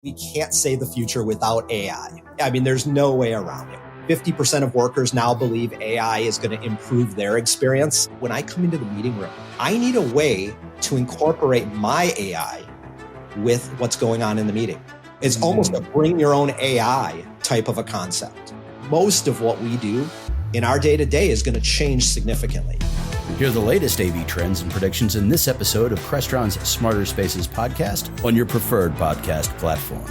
We can't say the future without AI. I mean, there's no way around it. 50% of workers now believe AI is going to improve their experience. When I come into the meeting room, I need a way to incorporate my AI with what's going on in the meeting. It's almost a bring your own AI type of a concept. Most of what we do in our day-to-day is going to change significantly. Hear the latest AV trends and predictions in this episode of Crestron's Smarter Spaces podcast on your preferred podcast platform.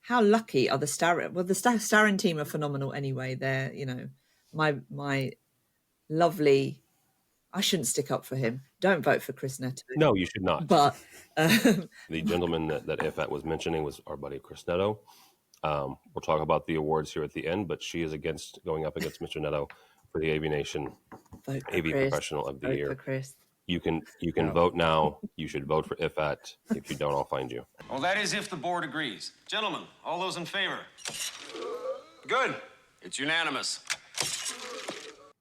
How lucky are the Starin? Well, the Starin team are phenomenal anyway. They're, my lovely. I shouldn't stick up for him. Don't vote for Chris Neto. No, you should not. But the gentleman that Iffat was mentioning was our buddy Chris Neto. We'll talk about the awards here at the end, but she is going up against Mr. Neto for the AVNation AV Chris. Professional of the Vote Year. for Chris. You can vote now. You should vote for Iffat. If you don't, I'll find you. Well, that is if the board agrees. Gentlemen, all those in favor? Good. It's unanimous.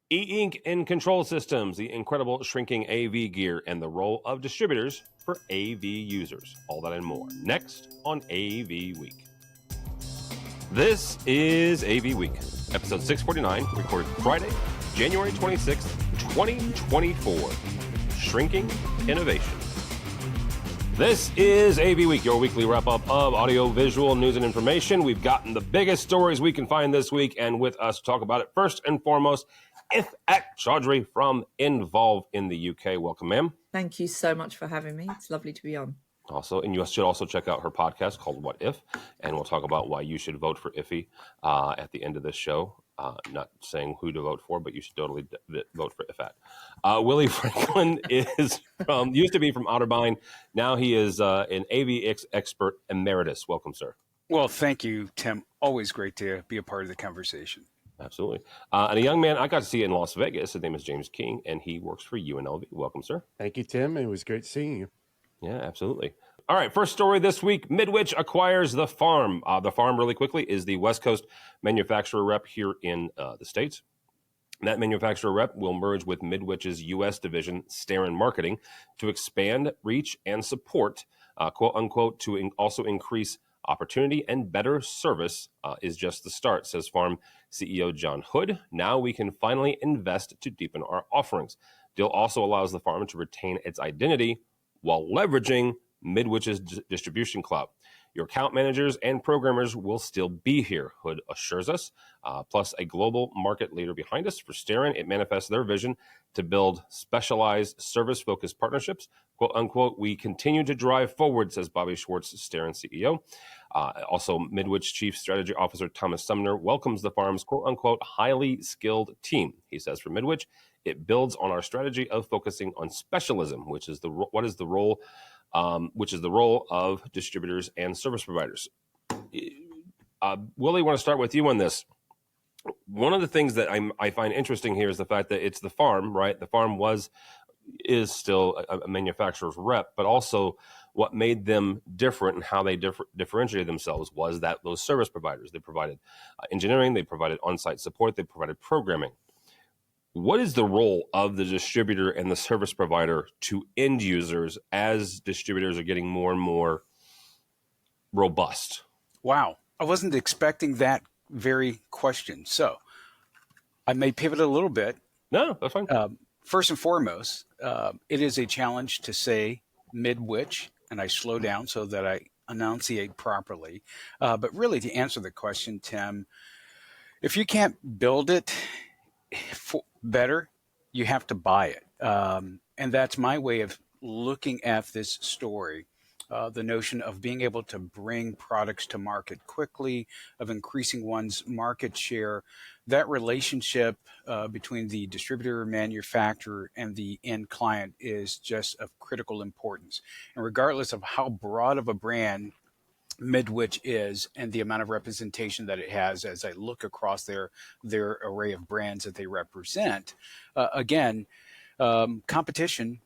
E-Ink and Control Systems, the incredible shrinking AV gear and the role of distributors for AV users. All that and more next on AV Week. This is AV Week, episode 649, recorded Friday, January 26th, 2024. Shrinking Innovation. This is AV Week, your weekly wrap-up of audio-visual news and information. We've gotten the biggest stories we can find this week, and with us to talk about it, first and foremost, Iffat Chaudhry from Involve in the UK. Welcome, ma'am. Thank you so much for having me. It's lovely to be on. Also, and you should also check out her podcast called What If, and we'll talk about why you should vote for Iffy at the end of this show. Not saying who to vote for, but you should totally vote for Iffat. Willie Franklin used to be from Otterbein. Now he is an AV expert emeritus. Welcome, sir. Well, thank you, Tim. Always great to be a part of the conversation. Absolutely. And a young man I got to see in Las Vegas. His name is James King, and he works for UNLV. Welcome, sir. Thank you, Tim. It was great seeing you. Yeah, absolutely. All right, first story this week, Midwich acquires The Farm. The Farm, really quickly, is the West Coast manufacturer rep here in the States. That manufacturer rep will merge with Midwich's U.S. division, Starin Marketing, to expand reach and support, quote unquote, to also increase opportunity and better service is just the start, says Farm CEO John Hood. Now we can finally invest to deepen our offerings. Deal also allows the Farm to retain its identity while leveraging Midwich's distribution clout. Your account managers and programmers will still be here, Hood assures us. Plus a global market leader behind us. For Starin, it manifests their vision to build specialized service-focused partnerships. Quote, unquote, we continue to drive forward, says Bobby Schwartz, Starin CEO. Also, Midwich Chief Strategy Officer Thomas Sumner welcomes the Farm's, quote, unquote, highly skilled team. He says for Midwich, it builds on our strategy of focusing on specialism, which is the role of distributors and service providers. Willie, I want to start with you on this. One of the things that I find interesting here is the fact that it's the Farm, right? The Farm is still a manufacturer's rep, but also what made them different and how they differentiated themselves was that those service providers. They provided engineering, they provided on-site support, they provided programming. What is the role of the distributor and the service provider to end users as distributors are getting more and more robust? Wow. I wasn't expecting that very question. So I may pivot a little bit. No, that's fine. First and foremost, it is a challenge to say Midwich, and I slow down so that I enunciate properly. But really, to answer the question, Tim, if you can't build it better, you have to buy it. And that's my way of looking at this story. The notion of being able to bring products to market quickly, of increasing one's market share, that relationship between the distributor, manufacturer, and the end client is just of critical importance. And regardless of how broad of a brand Midwich is and the amount of representation that it has, as I look across their array of brands that they represent, competition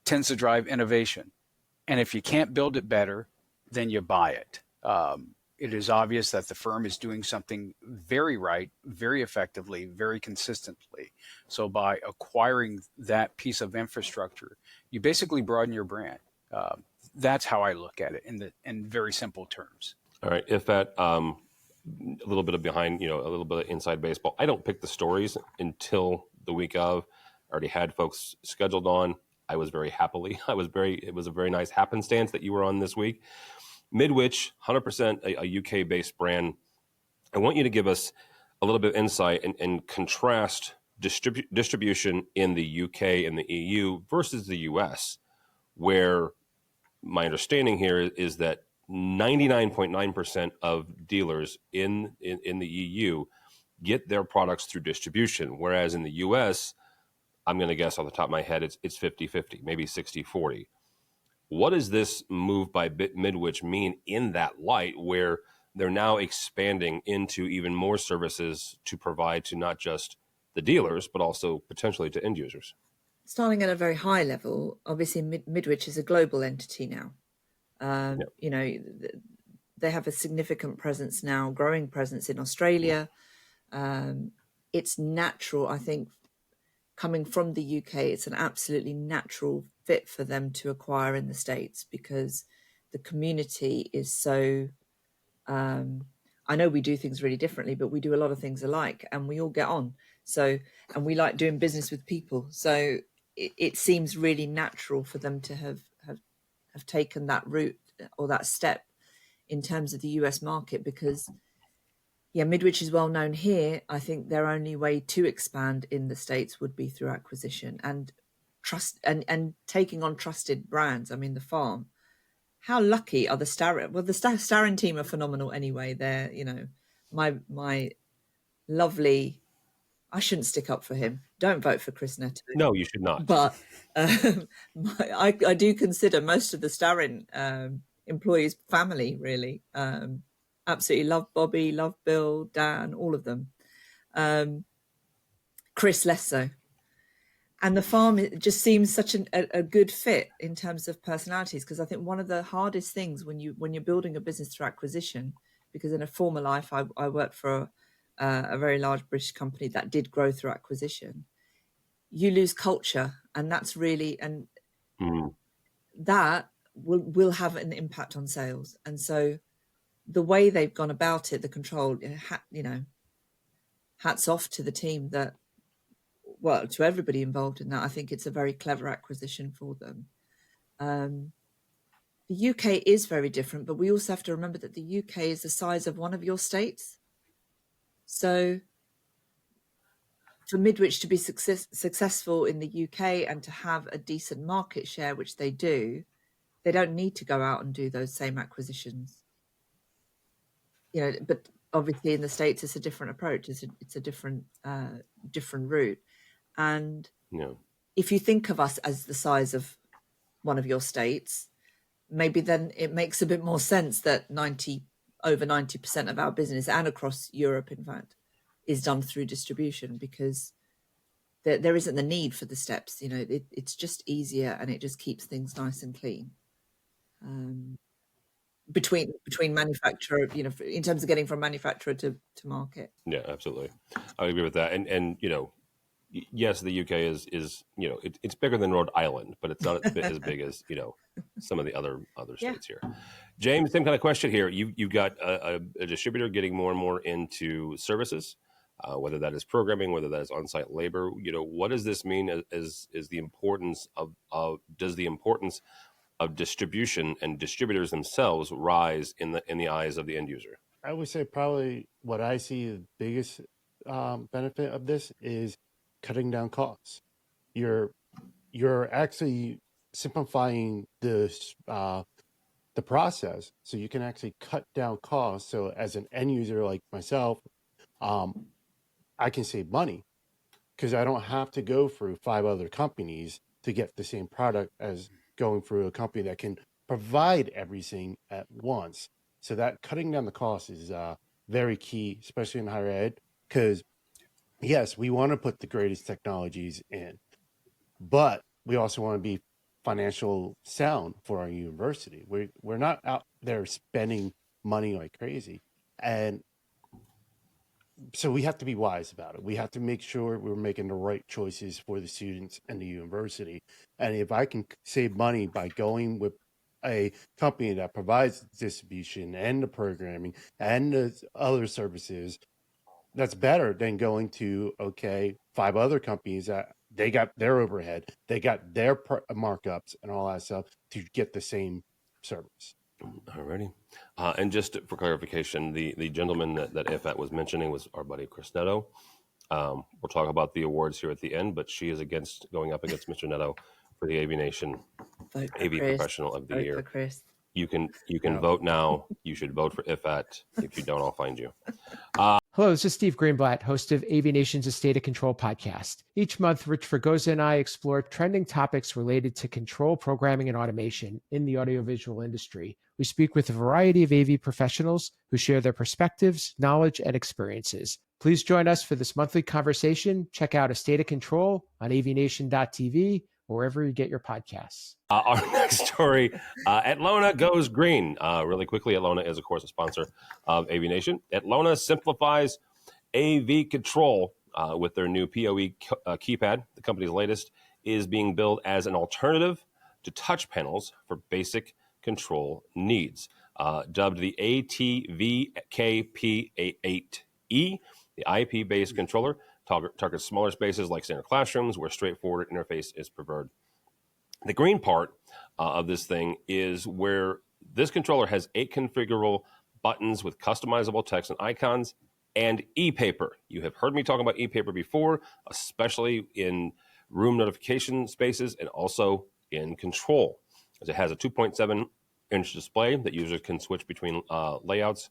tends to drive innovation. And if you can't build it better, then you buy it. It is obvious that the firm is doing something very right, very effectively, very consistently. So by acquiring that piece of infrastructure, you basically broaden your brand. that's how I look at it in very simple terms. All right. If at a little bit of behind, a little bit of inside baseball, I don't pick the stories until the week of. I already had folks scheduled on. I was very happily. It was a very nice happenstance that you were on this week. Midwich, 100% a UK based brand. I want you to give us a little bit of insight and contrast distribution in the UK and the EU versus the US, where my understanding here is that 99.9% of dealers in the EU get their products through distribution, whereas in the US, I'm going to guess off the top of my head, it's 50-50, maybe 60-40. What does this move by Midwich mean in that light, where they're now expanding into even more services to provide to not just the dealers, but also potentially to end users? Starting at a very high level, obviously Midwich is a global entity now. They have a significant presence now, growing presence in Australia. It's natural, I think, coming from the UK, it's an absolutely natural fit for them to acquire in the States because the community is so, I know we do things really differently, but we do a lot of things alike and we all get on. So, and we like doing business with people. So it seems really natural for them to have taken that route or that step in terms of the US market because Midwich is well known here. I think their only way to expand in the States would be through acquisition and trust and taking on trusted brands. I mean, the farm. How lucky are the Starren? Well, the Starren team are phenomenal anyway. They're, my lovely. I shouldn't stick up for him. Don't vote for Chris Neto. No, you should not. But I do consider most of the Starren employees family, really. Absolutely love Bobby, love Bill, Dan, all of them. Chris less so. And the farm, it just seems such a good fit in terms of personalities, because I think one of the hardest things when you're building a business through acquisition, because in a former life I worked for a very large British company that did grow through acquisition, you lose culture, and that's really that will have an impact on sales. And so the way they've gone about it, the control, hats off to the team to everybody involved in that. I think it's a very clever acquisition for them. The UK is very different, but we also have to remember that the UK is the size of one of your states. So for Midwich to be successful in the UK and to have a decent market share, which they do, they don't need to go out and do those same acquisitions. But obviously in the States, it's a different approach. It's a different route. And if you think of us as the size of one of your states, maybe then it makes a bit more sense that over 90% of our business, and across Europe, in fact, is done through distribution, because there isn't the need for the steps. It's just easier, and it just keeps things nice and clean. Between manufacturer, in terms of getting from manufacturer to market. Yeah, absolutely. I agree with that. And yes, the UK is it's bigger than Rhode Island, but it's not as big as some of the other states here. James, same kind of question here. You've got a distributor getting more and more into services, whether that is programming, whether that is on-site labor. What does this mean? Is the importance of distribution and distributors themselves rise in the eyes of the end user? I would say probably what I see the biggest benefit of this is cutting down costs. You're actually simplifying the process, so you can actually cut down costs. So as an end user like myself, I can save money because I don't have to go through 5 other companies to get the same product as going through a company that can provide everything at once. So that cutting down the cost is very key, especially in higher ed, because yes, we want to put the greatest technologies in, but we also want to be financial sound for our university. We're not out there spending money like crazy. And so we have to be wise about it. We have to make sure we're making the right choices for the students and the university. And if I can save money by going with a company that provides distribution and the programming and the other services, that's better than going to, okay, 5 other companies that they got their overhead, they got their markups and all that stuff to get the same service. Alrighty. And just for clarification, the gentleman that Iffat was mentioning was our buddy Chris Netto. We'll talk about the awards here at the end, but she is going up against Mr. Netto for the AVNation Vote for AV Chris. Professional of the Vote Year. for Chris. You can vote now. You should vote for Iffat. If you don't, I'll find you. Hello, this is Steve Greenblatt, host of AVNation's A State of Control podcast. Each month, Rich Fregosa and I explore trending topics related to control, programming, and automation in the audiovisual industry. We speak with a variety of AV professionals who share their perspectives, knowledge, and experiences. Please join us for this monthly conversation. Check out A State of Control on avnation.tv or wherever you get your podcasts. Our next story, Atlona goes green. Really quickly, Atlona is, of course, a sponsor of AVNation. Atlona simplifies AV control with their new PoE keypad. The company's latest is being billed as an alternative to touch panels for basic control needs. Dubbed the ATVKP8E, the IP-based controller targets smaller spaces like standard classrooms where straightforward interface is preferred. The green part of this thing is where this controller has 8 configurable buttons with customizable text and icons and e-paper. You have heard me talk about e-paper before, especially in room notification spaces and also in control. As it has a 2.7-inch display that users can switch between layouts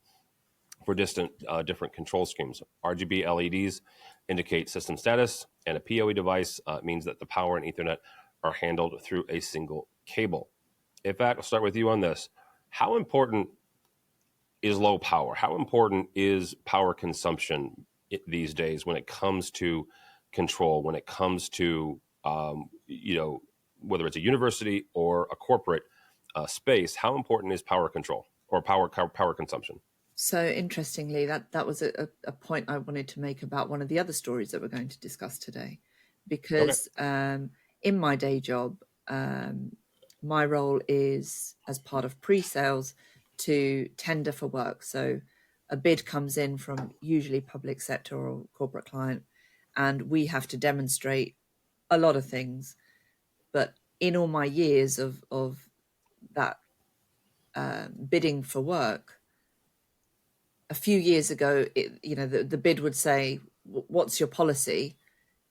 for different control schemes. RGB LEDs indicate system status, and a PoE device means that the power and Ethernet are handled through a single cable. Iffat, I'll start with you on this. How important is low power? How important is power consumption these days when it comes to control, when it comes to, whether it's a university or a corporate space, how important is power control or power consumption? So interestingly, that was a point I wanted to make about one of the other stories that we're going to discuss today, because in my day job, my role is as part of pre-sales to tender for work. So a bid comes in from usually public sector or corporate client, and we have to demonstrate a lot of things. But in all my years of that bidding for work, a few years ago, the bid would say, what's your policy?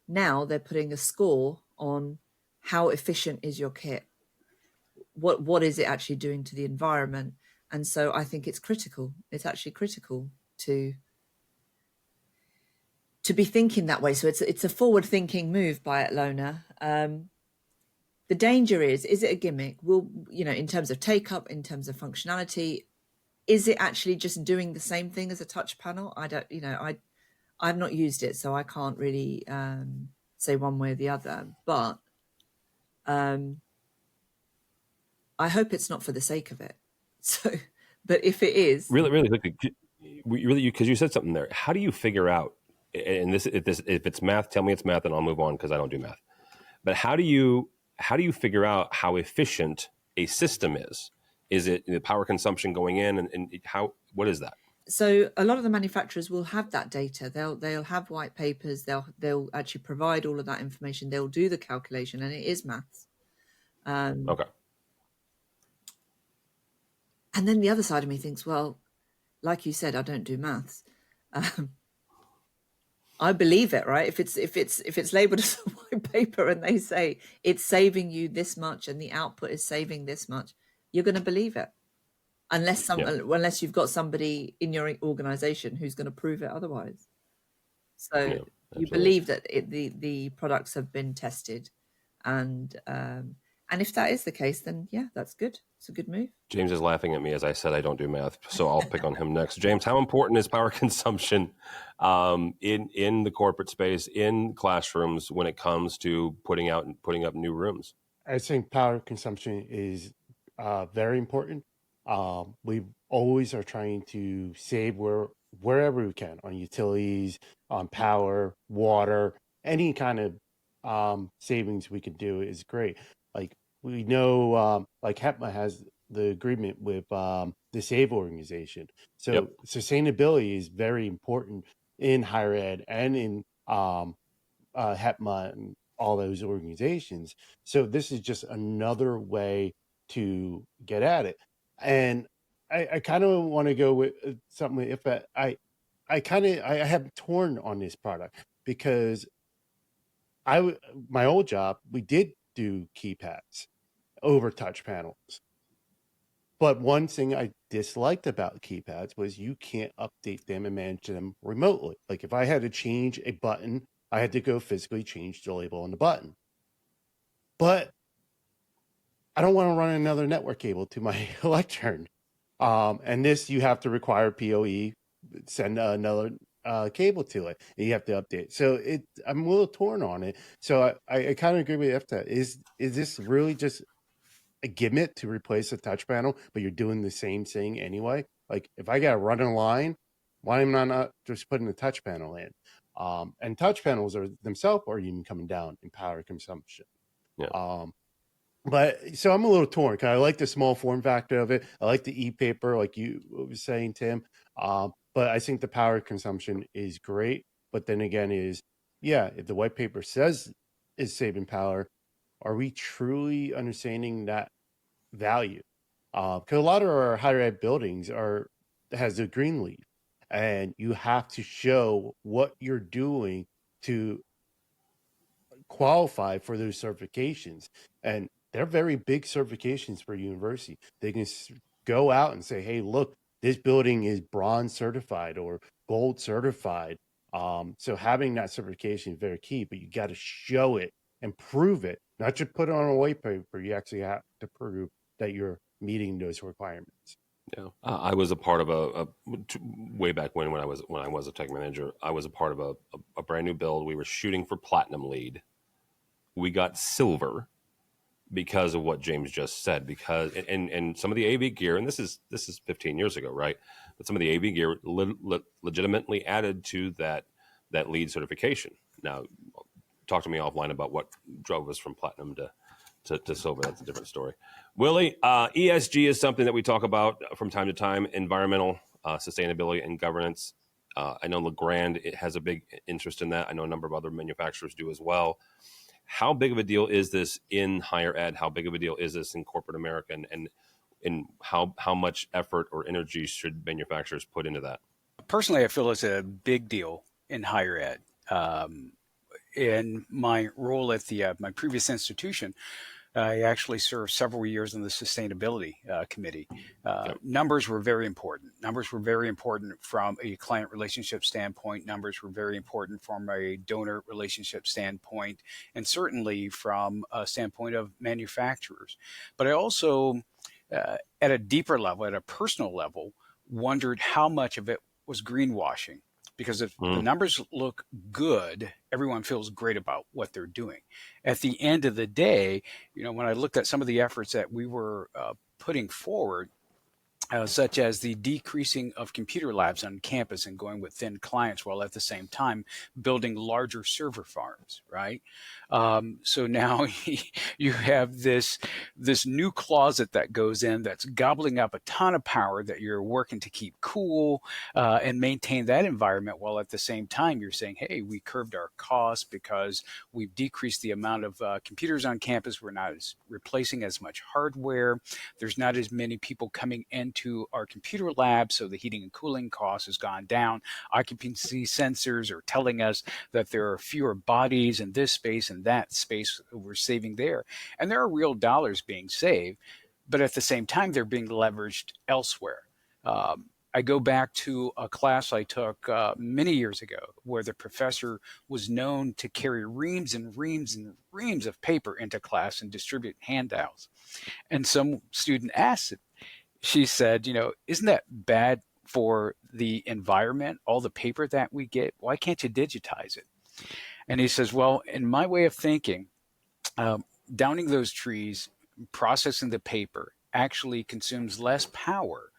Now they're putting a score on how efficient is your kit? What is it actually doing to the environment? And so I think it's critical. It's actually critical to be thinking that way. So it's a forward-thinking move by Atlona. The danger is it a gimmick? Will, in terms of take-up, in terms of functionality, is it actually just doing the same thing as a touch panel? I don't, I've not used it, so I can't really say one way or the other. But I hope it's not for the sake of it. So, but if it is, really quickly, because you said something there. How do you figure out? And if it's math, tell me it's math, and I'll move on because I don't do math. But how do you figure out how efficient a system is? Is it the power consumption going in, and what is that? So a lot of the manufacturers will have that data. They'll have white papers. They'll actually provide all of that information. They'll do the calculation, and it is maths. Okay. And then the other side of me thinks, well, like you said, I don't do maths. I believe it, right? If it's labeled as a white paper and they say it's saving you this much and the output is saving this much, you're going to believe it, unless you've got somebody in your organization who's going to prove it otherwise. So you believe that the products have been tested, and if that is the case, then yeah, that's good. It's a good move. James is laughing at me as I said I don't do math, so I'll pick on him next. James, how important is power consumption in the corporate space, in classrooms, when it comes to putting up new rooms? I think power consumption is very important. We always are trying to save wherever we can on utilities, on power, water, any kind of savings we can do is great. Like we know, like HEPMA has the agreement with the SAVE organization. So Yep. sustainability is very important in higher ed and in HEPMA and all those organizations. So this is just another way to get at it. And I kind of want to go with something. If I have torn on this product because my old job, we did do keypads over touch panels. But one thing I disliked about keypads was you can't update them and manage them remotely. Like if I had to change a button, I had to go physically change the label on the button. But I don't want to run another network cable to my lectern. And this, you have to require PoE, send another cable to it, and you have to update. So I'm a little torn on it. So I kind of agree with Iffat. Is this really just a gimmick to replace a touch panel, but you're doing the same thing anyway? Like if I got to run a line, why am I not just putting the touch panel in? And touch panels themselves are even coming down in power consumption. Yeah. But so I'm a little torn because I like the small form factor of it. I like the e-paper, like you was saying, Tim. But I think the power consumption is great. But then again, if the white paper says is saving power, are we truly understanding that value? Because a lot of our higher ed buildings has a green leaf, and you have to show what you're doing to qualify for those certifications. And they're very big certifications for a university. They can go out and say, hey, look, this building is bronze certified or gold certified. So having that certification is very key, but you got to show it and prove it, not just put it on a white paper. You actually have to prove that you're meeting those requirements. Yeah, I was a part of way back when I was a tech manager. I was a part of a brand new build. We were shooting for platinum lead. We got silver because of what James just said. Because and some of the AV gear, and this is 15 years ago, right? But some of the AV gear legitimately added to that lead certification. Now, talk to me offline about what drove us from platinum to silver. That's a different story. Willie, ESG is something that we talk about from time to time, environmental sustainability and governance. I know LeGrand has a big interest in that. I know a number of other manufacturers do as well. How big of a deal is this in higher ed? How big of a deal is this in corporate America? And how much effort or energy should manufacturers put into that? Personally, I feel it's a big deal in higher ed. In my role at my previous institution, I actually served several years on the sustainability committee. Numbers were very important. Numbers were very important from a client relationship standpoint. Numbers were very important from a donor relationship standpoint, and certainly from a standpoint of manufacturers. But I also, at a deeper level, at a personal level, wondered how much of it was greenwashing. Because if the numbers look good, everyone feels great about what they're doing. At the end of the day, when I looked at some of the efforts that we were putting forward, such as the decreasing of computer labs on campus and going with thin clients while at the same time building larger server farms, right? So now you have this new closet that goes in that's gobbling up a ton of power that you're working to keep cool and maintain that environment, while at the same time you're saying, hey, we curbed our costs because we've decreased the amount of computers on campus. We're not replacing as much hardware. There's not as many people coming into our computer lab, so the heating and cooling cost has gone down. Occupancy sensors are telling us that there are fewer bodies in this space and that space we're saving there. And there are real dollars being saved, but at the same time, they're being leveraged elsewhere. I go back to a class I took many years ago where the professor was known to carry reams and reams and reams of paper into class and distribute handouts. And some student asked it. She said, isn't that bad for the environment, all the paper that we get? Why can't you digitize it? And he says, well, in my way of thinking, downing those trees, processing the paper actually consumes less power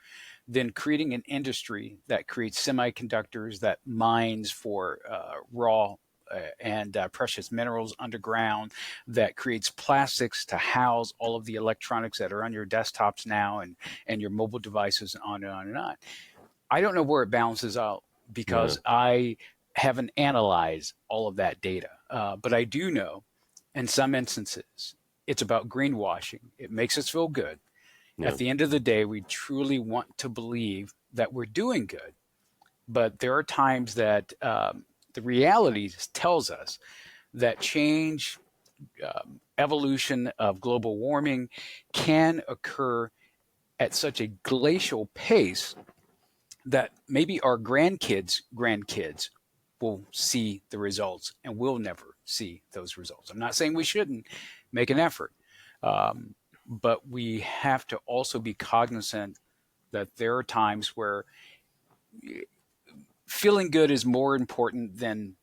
than creating an industry that creates semiconductors, that mines for raw and precious minerals underground that creates plastics to house all of the electronics that are on your desktops now and your mobile devices, and on and on and on. I don't know where it balances out because I haven't analyzed all of that data. But I do know in some instances, it's about greenwashing. It makes us feel good. Yeah. At the end of the day, we truly want to believe that we're doing good. But there are times that the reality tells us that change, evolution of global warming can occur at such a glacial pace that maybe our grandkids will see the results and we'll never see those results. I'm not saying we shouldn't make an effort, but we have to also be cognizant that there are times where feeling good is more important than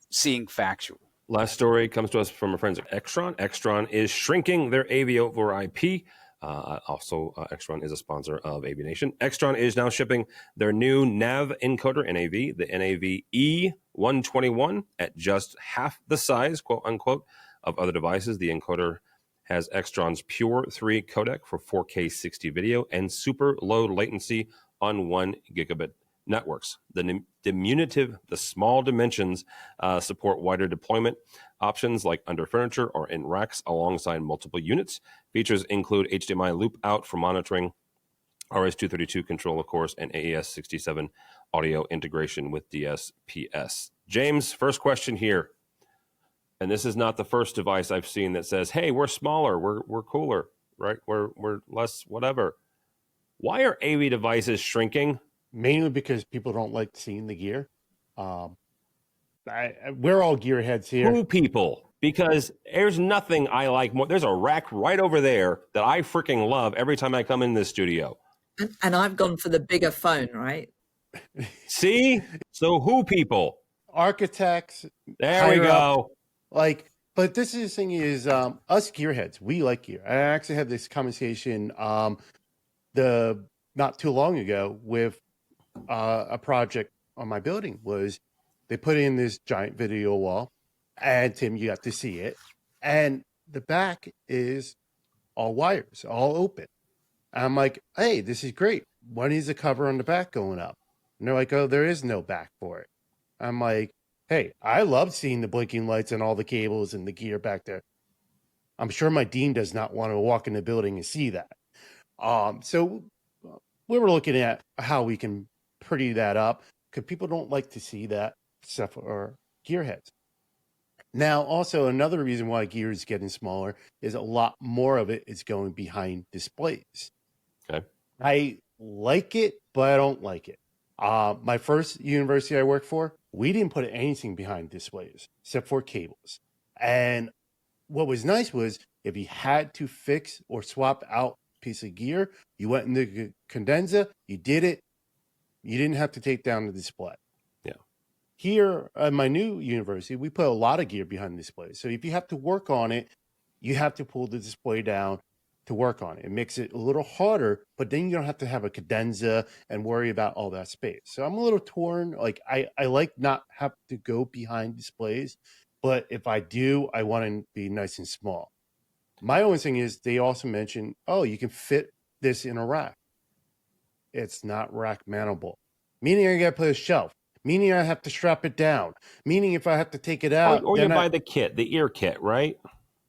seeing factual. Last story comes to us from our friends at Extron. Extron is shrinking their AV over IP. Extron is a sponsor of AVNation. Extron is now shipping their new NAV encoder NAV, the NAV E121, at just half the size, quote unquote, of other devices. The encoder has Extron's Pure 3 codec for 4K 60 video and super low latency on 1 gigabit networks. The diminutive, the small dimensions support wider deployment options like under furniture or in racks alongside multiple units. Features include HDMI loop out for monitoring, RS-232 control, of course, and AES-67 audio integration with DSPS. James, first question here. And this is not the first device I've seen that says, hey, we're smaller, we're cooler, right? We're less whatever. Why are AV devices shrinking? Mainly because people don't like seeing the gear. We're all gearheads here. Who people? Because there's nothing I like more. There's a rack right over there that I freaking love every time I come in this studio. And I've gone for the bigger phone, right? See? So who people? Architects. There we go. But this is the thing is, us gearheads, we like gear. I actually had this conversation not too long ago with a project on my building. Was they put in this giant video wall, and Tim, you got to see it, and the back is all wires, all open. And I'm like, hey, this is great. When is the cover on the back going up? And they're like, oh, there is no back for it. I'm like, hey, I love seeing the blinking lights and all the cables and the gear back there. I'm sure my dean does not want to walk in the building and see that. So we were looking at how we can pretty that up, because people don't like to see that stuff, or gearheads. Now, also another reason why gear is getting smaller is a lot more of it is going behind displays. Okay. I like it, but I don't like it. My first university I worked for, we didn't put anything behind displays except for cables. And what was nice was if you had to fix or swap out a piece of gear, you went in the condenser, you did it. You didn't have to take down the display. Yeah. Here at my new university, we put a lot of gear behind the display. So if you have to work on it, you have to pull the display down to work on it. It makes it a little harder, but then you don't have to have a cadenza and worry about all that space. So I'm a little torn. Like I like not have to go behind displays, but if I do, I want to be nice and small. My only thing is they also mentioned, oh, you can fit this in a rack. It's not rack mountable, meaning I got to put a shelf, meaning I have to strap it down, meaning if I have to take it out. Or you buy the kit, the ear kit, right?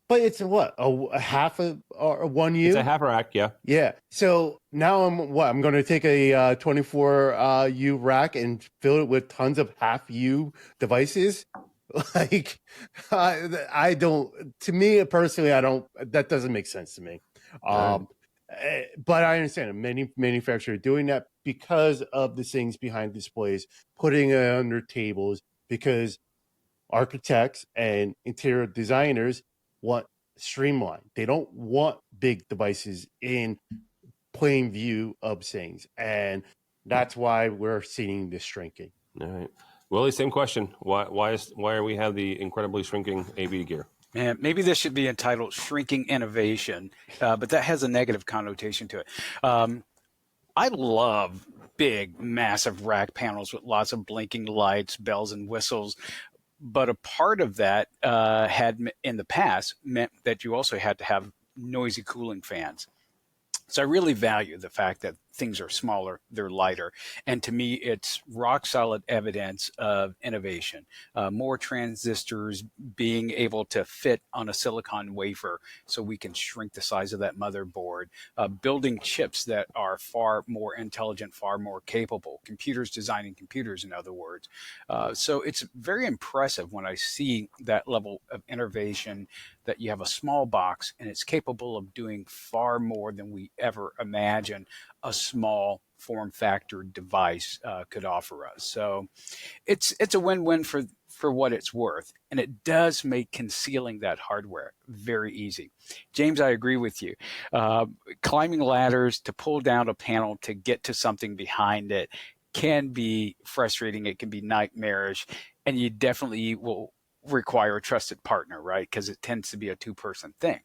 But it's a half of or 1U? It's a half rack, yeah. Yeah. So now I'm going to take a 24U rack and fill it with tons of half U devices. Like, I don't, to me personally, that doesn't make sense to me. But I understand many manufacturers are doing that because of the things behind displays, putting it under tables, because architects and interior designers want streamline. They don't want big devices in plain view of things. And that's why we're seeing this shrinking. All right. Willie, same question. Why are we have the incredibly shrinking AV gear? And maybe this should be entitled Shrinking Innovation, but that has a negative connotation to it. I love big, massive rack panels with lots of blinking lights, bells and whistles. But a part of that had in the past meant that you also had to have noisy cooling fans. So I really value the fact that things are smaller, they're lighter. And to me, it's rock solid evidence of innovation. More transistors being able to fit on a silicon wafer so we can shrink the size of that motherboard, building chips that are far more intelligent, far more capable, computers designing computers, in other words. So it's very impressive when I see that level of innovation, that you have a small box and it's capable of doing far more than we ever imagined a small form factor device could offer us. So it's a win-win for what it's worth, and it does make concealing that hardware very easy. James, I agree with you. Climbing ladders to pull down a panel to get to something behind it can be frustrating. It can be nightmarish, and you definitely will require a trusted partner, right? Because it tends to be a two-person thing.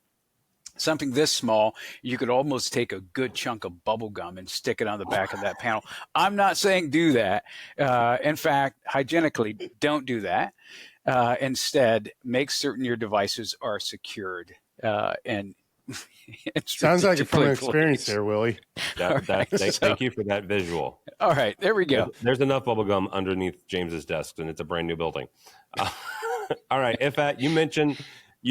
Something this small, you could almost take a good chunk of bubble gum and stick it on the back of that panel. I'm not saying do that. In fact, hygienically, don't do that. Instead, make certain your devices are secured. And sounds like it from experience there, Willie. Thank you for that visual. All right, there we go. There's enough bubble gum underneath James's desk, and it's a brand new building. All right, Iffat, you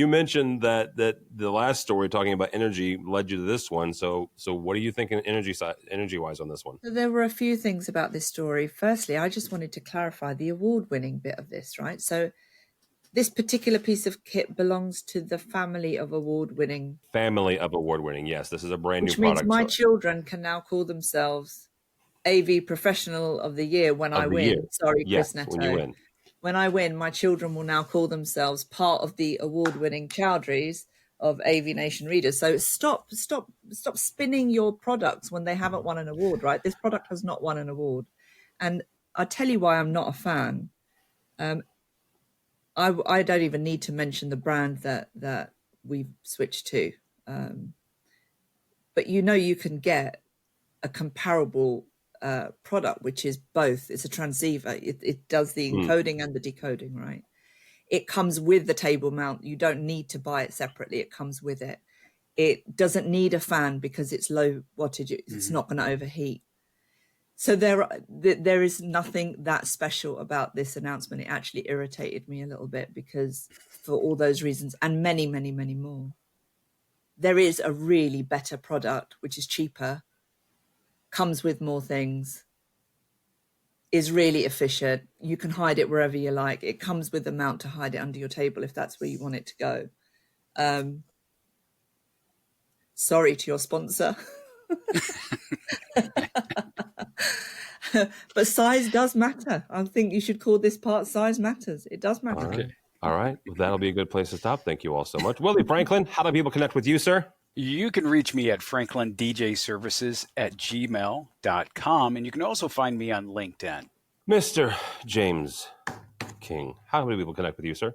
mentioned that the last story talking about energy led you to this one. So what are you thinking energy wise on this one? There were a few things about this story. Firstly, I just wanted to clarify the award-winning bit of this, right? So this particular piece of kit belongs to the family of award-winning. Family of award-winning, yes. This is a brand new Which product. means my children can now call themselves AV Professional of the Year when I win. Year. Sorry, yes, Chris Neto. when you win. When I win, my children will now call themselves part of the award-winning Chaudhrys of AVNation readers. So stop spinning your products when they haven't won an award, right? This product has not won an award. And I'll tell you why I'm not a fan. I don't even need to mention the brand that we've switched to. But you can get a comparable product, which is both. It's a transceiver. It does the encoding and the decoding, right? It comes with the table mount. You don't need to buy it separately. It comes with it. It doesn't need a fan because it's low wattage. It's not going to overheat. So there is nothing that special about this announcement. It actually irritated me a little bit because for all those reasons and many, many, many more. There is a really better product, which is cheaper, comes with more things, is really efficient. You can hide it wherever you like. It comes with a mount to hide it under your table if that's where you want it to go. Sorry to your sponsor. But size does matter. I think you should call this part Size Matters. It does matter. All right. Well, that'll be a good place to stop. Thank you all so much. Willie Franklin, how do people connect with you, sir? You can reach me at franklindjservices@gmail.com, and you can also find me on LinkedIn. Mr. James King, how do people connect with you, sir?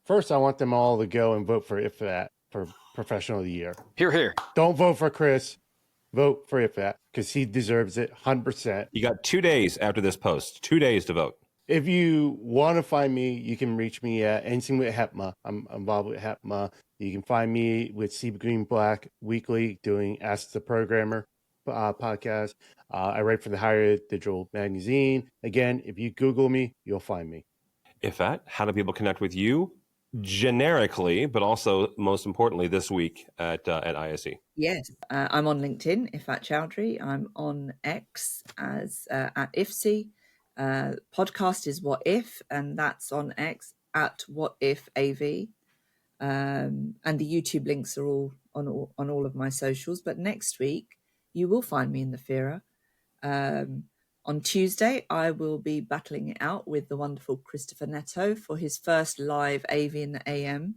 First, I want them all to go and vote for Iffat for Professional of the Year. Hear, hear. Don't vote for Chris. Vote for Iffat because he deserves it 100%. You got 2 days after this post, 2 days to vote. If you want to find me, you can reach me at Anything with HEPMA. I'm involved with HEPMA. You can find me with Steve Green Black weekly doing Ask the Programmer podcast. I write for the Higher Digital Magazine. Again, if you Google me, you'll find me. Iffat, how do people connect with you generically, but also most importantly this week at ISE? Yes, I'm on LinkedIn, Iffat Chaudhry. I'm on X as at IFSI. Podcast is What If, and that's on X at What If AV. And the YouTube links are all on all of my socials. But next week, you will find me in the FIRA. On Tuesday, I will be battling it out with the wonderful Christopher Neto for his first live AV in the AM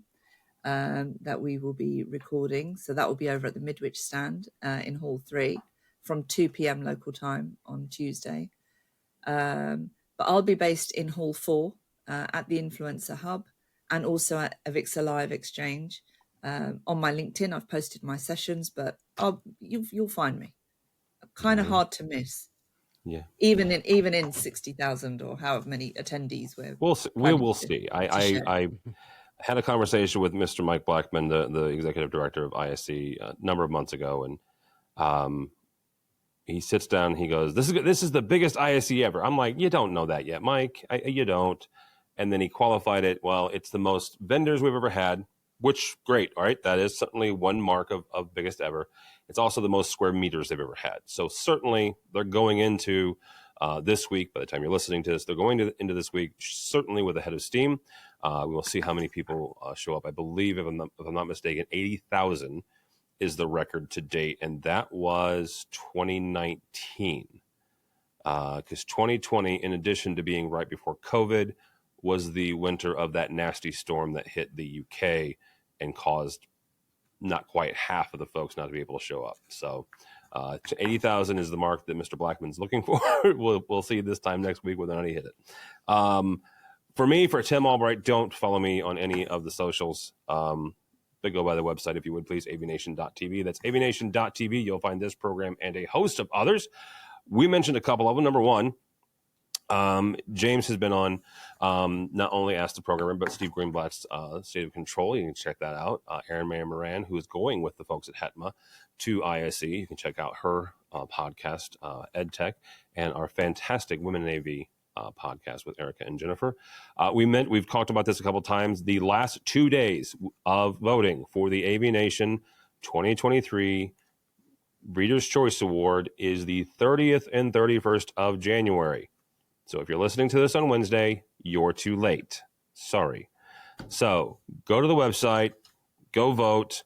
that we will be recording. So that will be over at the Midwich stand in Hall 3 from 2 p.m. local time on Tuesday. But I'll be based in Hall 4 at the Influencer Hub and also at Avixa Live Exchange. On my LinkedIn, I've posted my sessions, but you'll find me. Kind of hard to miss. Yeah. Even in 60,000 or however many attendees We'll see. We will see. I had a conversation with Mr. Mike Blackman, the executive director of ISE, a number of months ago, and he sits down and he goes, "This is the biggest ISE ever." I'm like, "You don't know that yet, Mike. You don't." And then he qualified it. Well, it's the most vendors we've ever had, which great. All right, that is certainly one mark of biggest ever. It's also the most square meters they've ever had. So certainly they're going into this week. By the time you're listening to this, they're going into this week certainly with a head of steam. We will see how many people show up. I believe, if I'm not mistaken, 80,000 is the record to date, and that was 2019. Because 2020, in addition to being right before COVID, was the winter of that nasty storm that hit the UK and caused not quite half of the folks not to be able to show up. So 80,000 is the mark that Mr. Blackman's looking for. We'll see this time next week whether or not he hit it. For me, for Tim Albright, don't follow me on any of the socials. But go by the website, if you would, please, avnation.tv. That's avnation.tv. You'll find this program and a host of others. We mentioned a couple of them. Number one, James has been on not only Ask the Programmer, but Steve Greenblatt's State of Control. You can check that out. Erin Mayer Moran, who is going with the folks at HETMA to ISE. You can check out her podcast, EdTech, and our fantastic Women in AV podcast with Erica and Jennifer. We've talked about this a couple of times. The last 2 days of voting for the AVNation 2023 Reader's Choice Award is the 30th and 31st of January. So if you're listening to this on Wednesday, you're too late. Sorry. So go to the website, go vote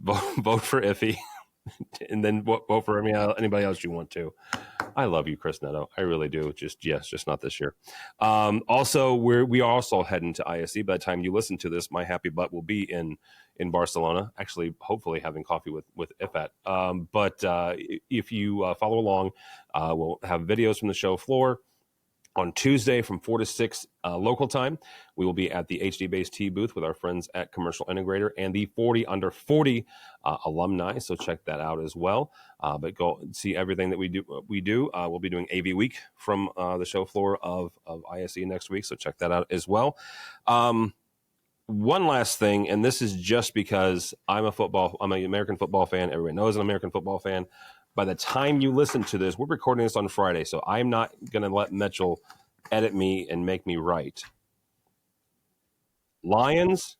for Iffy, and then vote for anybody else you want to. I love you, Chris Netto. I really do. Just not this year. Also, we are also heading to ISE. By the time you listen to this, my happy butt will be in Barcelona, actually, hopefully having coffee with Iffat. But if you follow along, we'll have videos from the show floor. On Tuesday from 4 to 6 local time, we will be at the HD Base T booth with our friends at Commercial Integrator and the 40 Under 40 alumni. So check that out as well. But go see everything that we do. We'll be doing AVWeek from the show floor of ISE next week. So check that out as well. One last thing, and this is just because I'm an American football fan. Everyone knows I'm an American football fan. By the time you listen to this, we're recording this on Friday, so I'm not going to let Mitchell edit me and make me right. Lions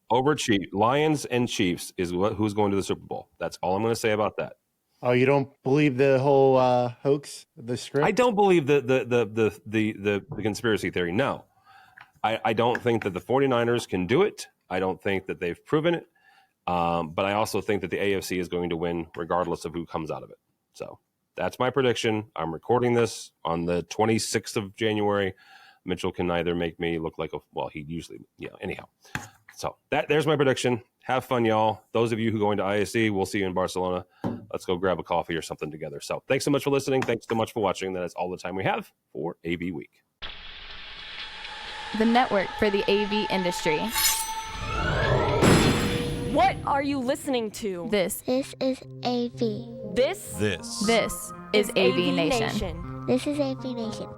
and Chiefs is who's going to the Super Bowl. That's all I'm going to say about that. Oh, you don't believe the whole hoax, the script? I don't believe the conspiracy theory. No, I don't think that the 49ers can do it. I don't think that they've proven it. But I also think that the AFC is going to win regardless of who comes out of it. So that's my prediction. I'm recording this on the 26th of January. Mitchell can either make me look like he usually, anyhow. So there's my prediction. Have fun, y'all. Those of you who go into ISE, we'll see you in Barcelona. Let's go grab a coffee or something together. So thanks so much for listening. Thanks so much for watching. That is all the time we have for AV Week. The network for the AV industry. What are you listening to? This is AV. This is AVNation. This is AVNation.